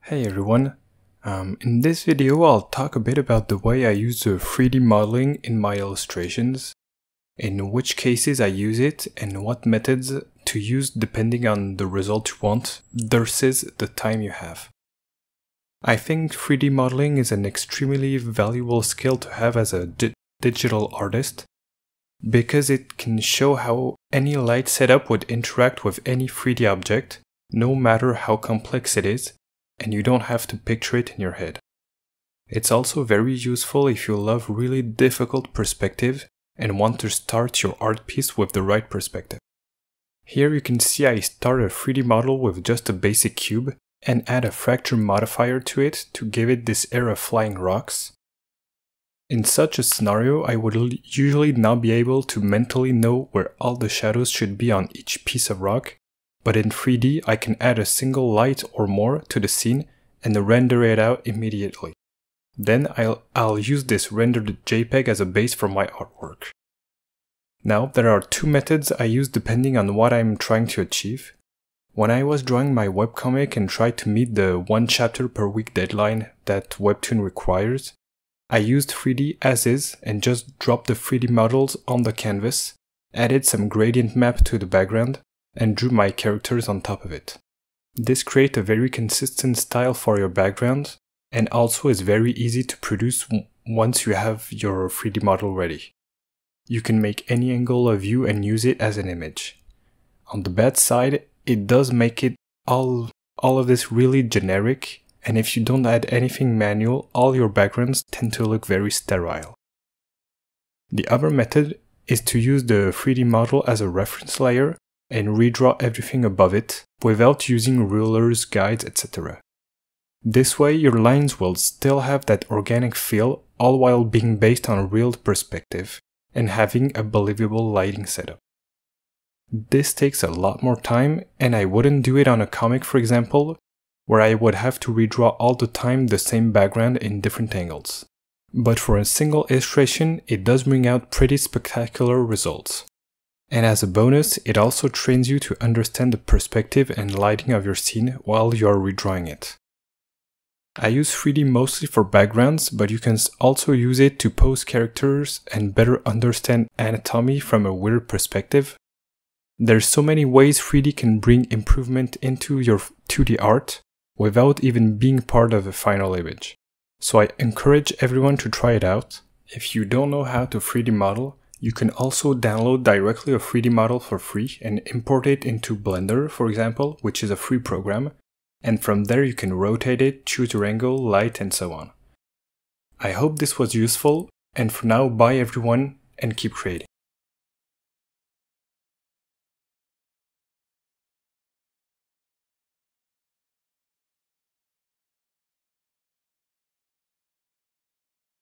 Hey everyone, in this video I'll talk a bit about the way I use the 3D modeling in my illustrations, in which cases I use it and what methods to use depending on the result you want versus the time you have. I think 3D modeling is an extremely valuable skill to have as a digital artist, because it can show how any light setup would interact with any 3D object, no matter how complex it is, and you don't have to picture it in your head. It's also very useful if you love really difficult perspective and want to start your art piece with the right perspective. Here you can see I start a 3D model with just a basic cube and add a fracture modifier to it to give it this air of flying rocks. In such a scenario, I would usually not be able to mentally know where all the shadows should be on each piece of rock, but in 3D I can add a single light or more to the scene and render it out immediately. Then I'll use this rendered JPEG as a base for my artwork. Now there are two methods I use depending on what I'm trying to achieve. When I was drawing my webcomic and tried to meet the 1 chapter per week deadline that Webtoon requires, I used 3D as is and just dropped the 3D models on the canvas, added some gradient map to the background, and drew my characters on top of it. This creates a very consistent style for your background, and also is very easy to produce once you have your 3D model ready. You can make any angle of view and use it as an image. On the bad side, it does make it all of this really generic, and if you don't add anything manual, all your backgrounds tend to look very sterile. The other method is to use the 3D model as a reference layer and redraw everything above it without using rulers, guides, etc. This way your lines will still have that organic feel, all while being based on a real perspective and having a believable lighting setup. This takes a lot more time, and I wouldn't do it on a comic, for example, where I would have to redraw all the time the same background in different angles. But for a single illustration, it does bring out pretty spectacular results. And as a bonus, it also trains you to understand the perspective and lighting of your scene while you are redrawing it. I use 3D mostly for backgrounds, but you can also use it to pose characters and better understand anatomy from a weird perspective. There's so many ways 3D can bring improvement into your 2D art without even being part of the final image. So I encourage everyone to try it out. If you don't know how to 3D model, you can also download directly a 3D model for free and import it into Blender, for example, which is a free program, and from there you can rotate it, choose your angle, light, and so on. I hope this was useful, and for now, bye everyone, and keep creating.